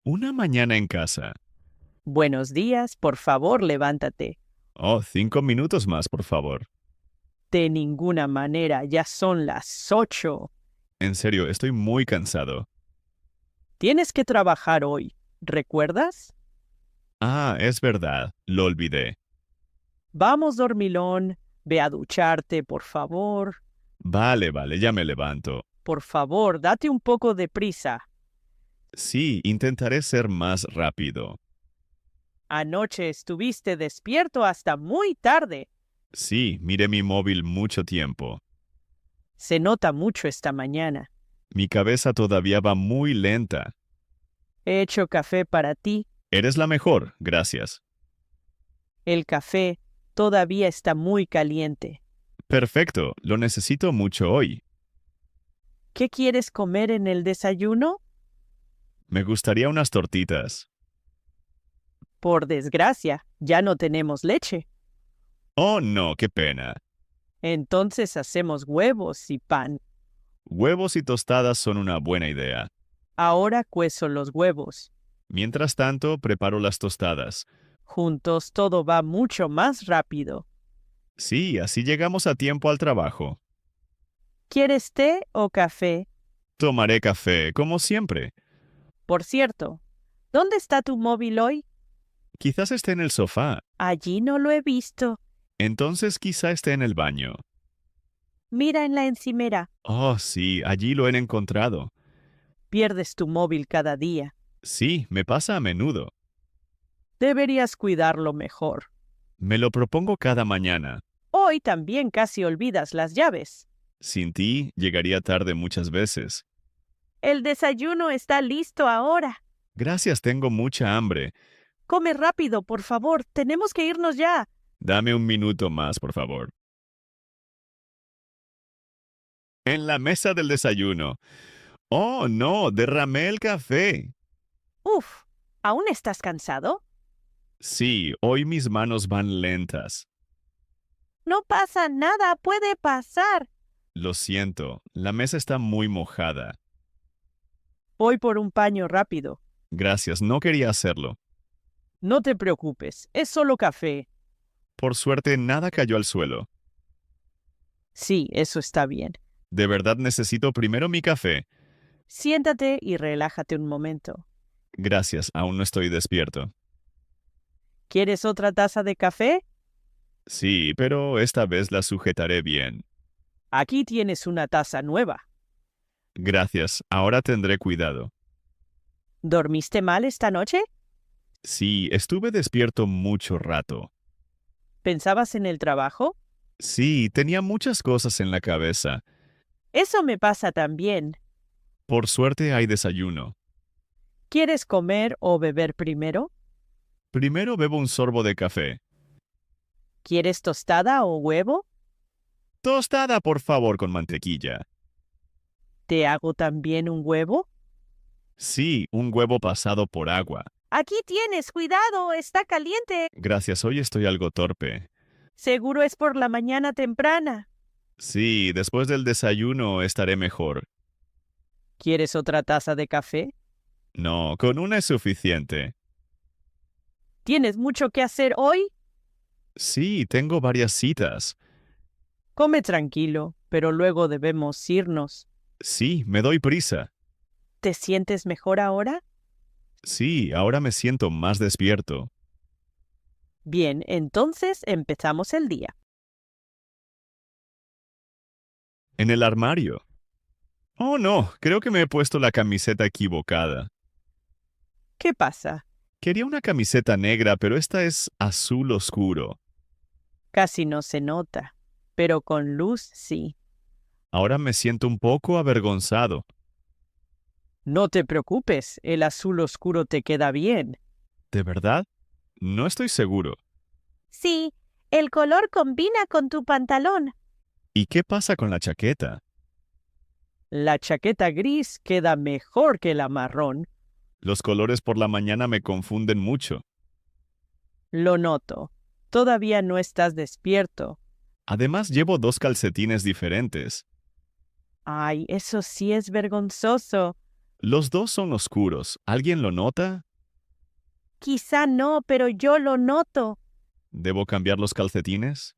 Una mañana en casa. Buenos días, por favor, levántate. Oh, 5 minutos más, por favor. De ninguna manera, ya son las 8. En serio, estoy muy cansado. Tienes que trabajar hoy, ¿recuerdas? Ah, es verdad, lo olvidé. Vamos, dormilón, ve a ducharte, por favor. Vale, vale, ya me levanto. Por favor, date un poco de prisa. Sí, intentaré ser más rápido. Anoche estuviste despierto hasta muy tarde. Sí, miré mi móvil mucho tiempo. Se nota mucho esta mañana. Mi cabeza todavía va muy lenta. He hecho café para ti. Eres la mejor, gracias. El café todavía está muy caliente. Perfecto, lo necesito mucho hoy. ¿Qué quieres comer en el desayuno? Me gustaría unas tortitas. Por desgracia, ya no tenemos leche. Oh, no, qué pena. Entonces hacemos huevos y pan. Huevos y tostadas son una buena idea. Ahora cuezo los huevos. Mientras tanto, preparo las tostadas. Juntos todo va mucho más rápido. Sí, así llegamos a tiempo al trabajo. ¿Quieres té o café? Tomaré café, como siempre. Por cierto, ¿dónde está tu móvil hoy? Quizás esté en el sofá. Allí no lo he visto. Entonces quizá esté en el baño. Mira en la encimera. Oh, sí, allí lo he encontrado. Pierdes tu móvil cada día. Sí, me pasa a menudo. Deberías cuidarlo mejor. Me lo propongo cada mañana. Hoy también casi olvidas las llaves. Sin ti, llegaría tarde muchas veces. El desayuno está listo ahora. Gracias, tengo mucha hambre. Come rápido, por favor. Tenemos que irnos ya. Dame un minuto más, por favor. En la mesa del desayuno. Oh, no, derramé el café. Uf, ¿aún estás cansado? Sí, hoy mis manos van lentas. No pasa nada, puede pasar. Lo siento, la mesa está muy mojada. Voy por un paño rápido. Gracias, no quería hacerlo. No te preocupes, es solo café. Por suerte, nada cayó al suelo. Sí, eso está bien. De verdad necesito primero mi café. Siéntate y relájate un momento. Gracias, aún no estoy despierto. ¿Quieres otra taza de café? Sí, pero esta vez la sujetaré bien. Aquí tienes una taza nueva. Gracias, ahora tendré cuidado. ¿Dormiste mal esta noche? Sí, estuve despierto mucho rato. ¿Pensabas en el trabajo? Sí, tenía muchas cosas en la cabeza. Eso me pasa también. Por suerte hay desayuno. ¿Quieres comer o beber primero? Primero bebo un sorbo de café. ¿Quieres tostada o huevo? Tostada, por favor, con mantequilla. ¿Te hago también un huevo? Sí, un huevo pasado por agua. Aquí tienes, cuidado, está caliente. Gracias, hoy estoy algo torpe. Seguro es por la mañana temprana. Sí, después del desayuno estaré mejor. ¿Quieres otra taza de café? No, con una es suficiente. ¿Tienes mucho que hacer hoy? Sí, tengo varias citas. Come tranquilo, pero luego debemos irnos. Sí, me doy prisa. ¿Te sientes mejor ahora? Sí, ahora me siento más despierto. Bien, entonces empezamos el día. En el armario. Oh, no, creo que me he puesto la camiseta equivocada. ¿Qué pasa? Quería una camiseta negra, pero esta es azul oscuro. Casi no se nota, pero con luz sí. Ahora me siento un poco avergonzado. No te preocupes, el azul oscuro te queda bien. ¿De verdad? No estoy seguro. Sí, el color combina con tu pantalón. ¿Y qué pasa con la chaqueta? La chaqueta gris queda mejor que la marrón. Los colores por la mañana me confunden mucho. Lo noto. Todavía no estás despierto. Además, llevo dos calcetines diferentes. Ay, eso sí es vergonzoso. Los dos son oscuros. ¿Alguien lo nota? Quizá no, pero yo lo noto. ¿Debo cambiar los calcetines?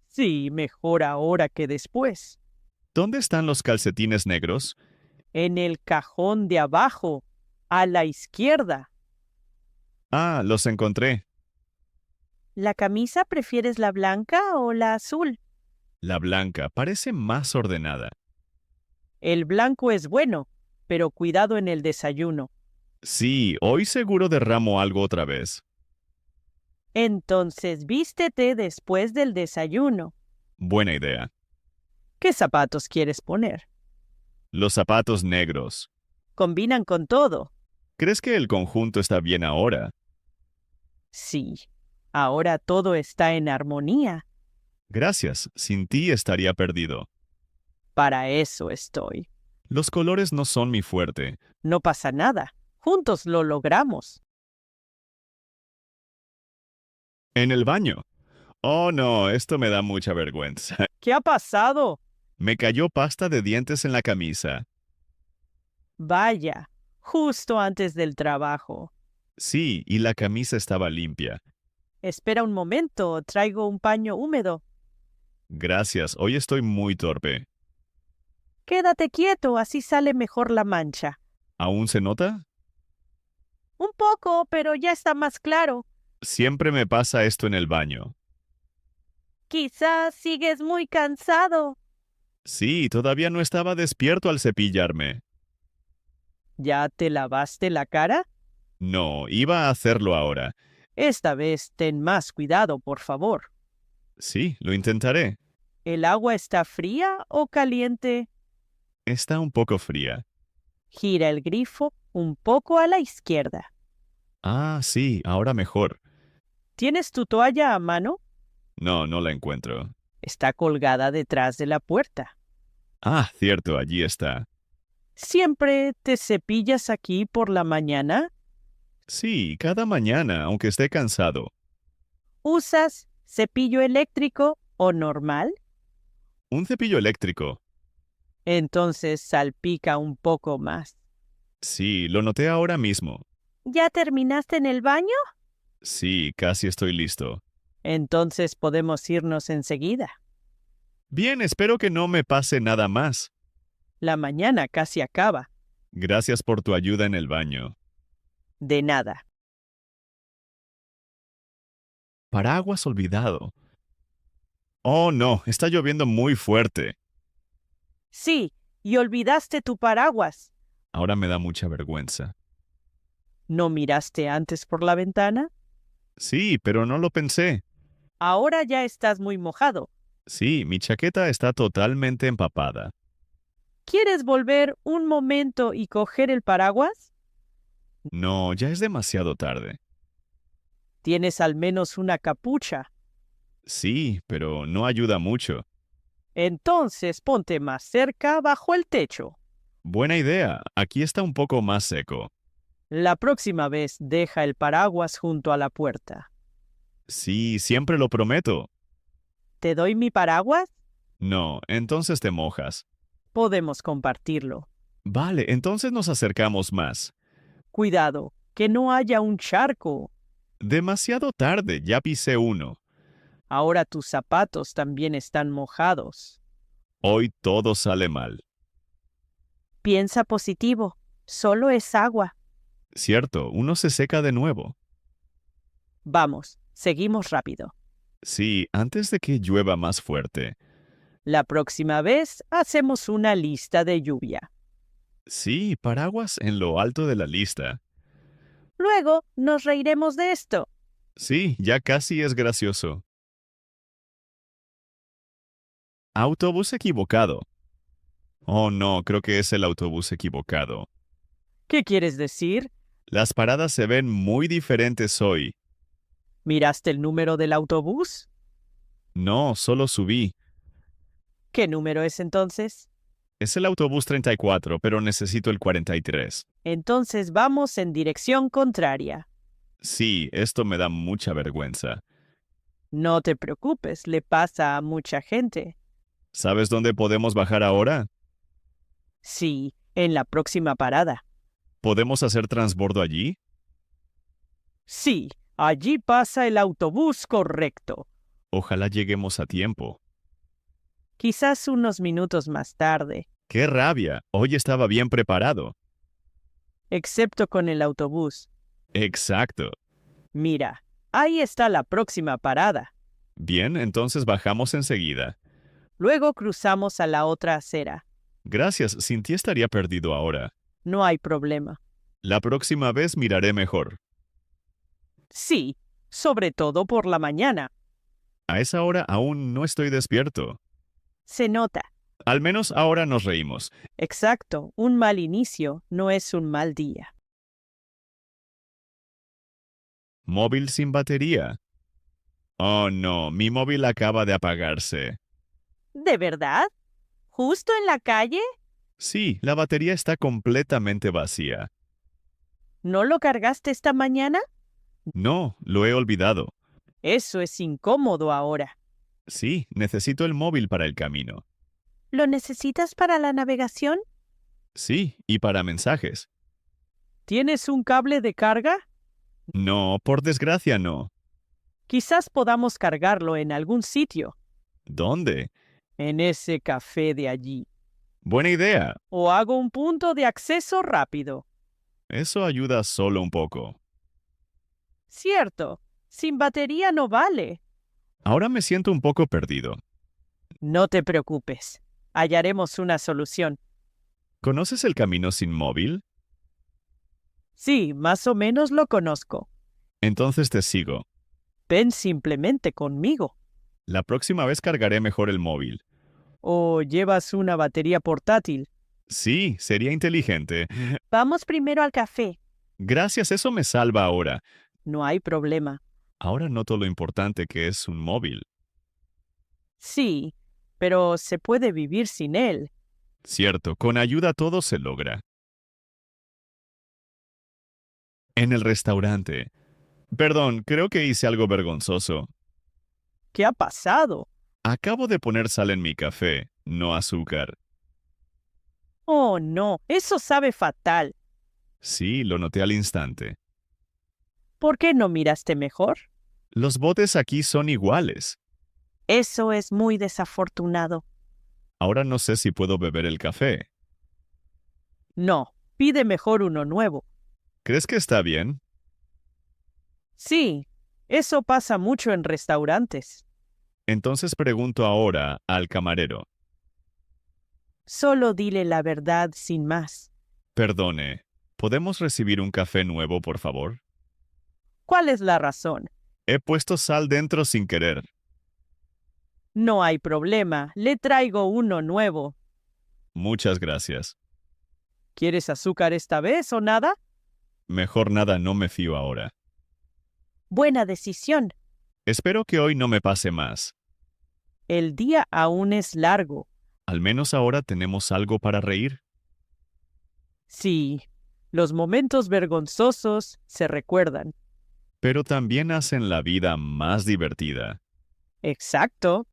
Sí, mejor ahora que después. ¿Dónde están los calcetines negros? En el cajón de abajo, a la izquierda. Ah, los encontré. ¿La camisa prefieres la blanca o la azul? La blanca parece más ordenada. El blanco es bueno, pero cuidado en el desayuno. Sí, hoy seguro derramo algo otra vez. Entonces vístete después del desayuno. Buena idea. ¿Qué zapatos quieres poner? Los zapatos negros. Combinan con todo. ¿Crees que el conjunto está bien ahora? Sí, ahora todo está en armonía. Gracias. Sin ti estaría perdido. Para eso estoy. Los colores no son mi fuerte. No pasa nada. Juntos lo logramos. En el baño. Oh, no, esto me da mucha vergüenza. ¿Qué ha pasado? Me cayó pasta de dientes en la camisa. Vaya, justo antes del trabajo. Sí, y la camisa estaba limpia. Espera un momento, traigo un paño húmedo. Gracias, hoy estoy muy torpe. Quédate quieto, así sale mejor la mancha. ¿Aún se nota? Un poco, pero ya está más claro. Siempre me pasa esto en el baño. Quizás sigues muy cansado. Sí, todavía no estaba despierto al cepillarme. ¿Ya te lavaste la cara? No, iba a hacerlo ahora. Esta vez ten más cuidado, por favor. Sí, lo intentaré. ¿El agua está fría o caliente? Está un poco fría. Gira el grifo un poco a la izquierda. Ah, sí, ahora mejor. ¿Tienes tu toalla a mano? No, no la encuentro. Está colgada detrás de la puerta. Ah, cierto, allí está. ¿Siempre te cepillas aquí por la mañana? Sí, cada mañana, aunque esté cansado. ¿Usas cepillo eléctrico o normal? Un cepillo eléctrico. Entonces salpica un poco más. Sí, lo noté ahora mismo. ¿Ya terminaste en el baño? Sí, casi estoy listo. Entonces podemos irnos enseguida. Bien, espero que no me pase nada más. La mañana casi acaba. Gracias por tu ayuda en el baño. De nada. Paraguas olvidado. Oh, no, está lloviendo muy fuerte. Sí, y olvidaste tu paraguas. Ahora me da mucha vergüenza. ¿No miraste antes por la ventana? Sí, pero no lo pensé. Ahora ya estás muy mojado. Sí, mi chaqueta está totalmente empapada. ¿Quieres volver un momento y coger el paraguas? No, ya es demasiado tarde. Tienes al menos una capucha. Sí, pero no ayuda mucho. Entonces ponte más cerca bajo el techo. Buena idea, aquí está un poco más seco. La próxima vez deja el paraguas junto a la puerta. Sí, siempre lo prometo. ¿Te doy mi paraguas? No, entonces te mojas. Podemos compartirlo. Vale, entonces nos acercamos más. Cuidado, que no haya un charco. Demasiado tarde, ya pisé uno. Ahora tus zapatos también están mojados. Hoy todo sale mal. Piensa positivo. Solo es agua. Cierto, uno se seca de nuevo. Vamos, seguimos rápido. Sí, antes de que llueva más fuerte. La próxima vez hacemos una lista de lluvia. Sí, paraguas en lo alto de la lista. Luego nos reiremos de esto. Sí, ya casi es gracioso. Autobús equivocado. Oh, no, creo que es el autobús equivocado. ¿Qué quieres decir? Las paradas se ven muy diferentes hoy. ¿Miraste el número del autobús? No, solo subí. ¿Qué número es entonces? Es el autobús 34, pero necesito el 43. Entonces vamos en dirección contraria. Sí, esto me da mucha vergüenza. No te preocupes, le pasa a mucha gente. ¿Sabes dónde podemos bajar ahora? Sí, En la próxima parada. ¿Podemos hacer transbordo allí? Sí, allí pasa el autobús correcto. Ojalá lleguemos a tiempo. Quizás unos minutos más tarde, ¡Qué rabia! Hoy estaba bien preparado. excepto con el autobús. Exacto. Mira, ahí está la próxima parada. Bien, entonces bajamos enseguida. Luego cruzamos a la otra acera. Gracias, sin ti estaría perdido ahora. No hay problema. La próxima vez miraré mejor. Sí, sobre todo por la mañana. A esa hora aún no estoy despierto. Se nota. Al menos ahora nos reímos. Exacto, un mal inicio no es un mal día. Móvil sin batería. Oh no, mi móvil acaba de apagarse. ¿De verdad? ¿Justo en la calle? Sí, la batería está completamente vacía. ¿No lo cargaste esta mañana? No, lo he olvidado. Eso es incómodo ahora. Sí, necesito el móvil para el camino. ¿Lo necesitas para la navegación? Sí, y para mensajes. ¿Tienes un cable de carga? No, por desgracia no. Quizás podamos cargarlo en algún sitio. ¿Dónde? En ese café de allí. Buena idea. O hago un punto de acceso rápido. Eso ayuda solo un poco. Cierto, sin batería no vale. Ahora me siento un poco perdido. No te preocupes. Hallaremos una solución. ¿Conoces el camino sin móvil? Sí, más o menos lo conozco. Entonces te sigo. Ven simplemente conmigo. La próxima vez cargaré mejor el móvil. ¿O llevas una batería portátil? Sí, sería inteligente. Vamos primero al café. Gracias, eso me salva ahora. No hay problema. Ahora noto lo importante que es un móvil. Sí, pero se puede vivir sin él. Cierto, con ayuda todo se logra. En el restaurante. Perdón, creo que hice algo vergonzoso. ¿Qué ha pasado? Acabo de poner sal en mi café, no azúcar. Oh, no, eso sabe fatal. Sí, lo noté al instante. ¿Por qué no miraste mejor? Los botes aquí son iguales. Eso es muy desafortunado. Ahora no sé si puedo beber el café. No, pide mejor uno nuevo. ¿Crees que está bien? Sí, eso pasa mucho en restaurantes. Entonces pregunto ahora al camarero. Solo dile la verdad sin más. Perdone, ¿podemos recibir un café nuevo, por favor? ¿Cuál es la razón? He puesto sal dentro sin querer. No hay problema, le traigo uno nuevo. Muchas gracias. ¿Quieres azúcar esta vez o nada? Mejor nada, no me fío ahora. Buena decisión. Espero que hoy no me pase más. El día aún es largo. Al menos ahora tenemos algo para reír. Sí, los momentos vergonzosos se recuerdan. Pero también hacen la vida más divertida. Exacto.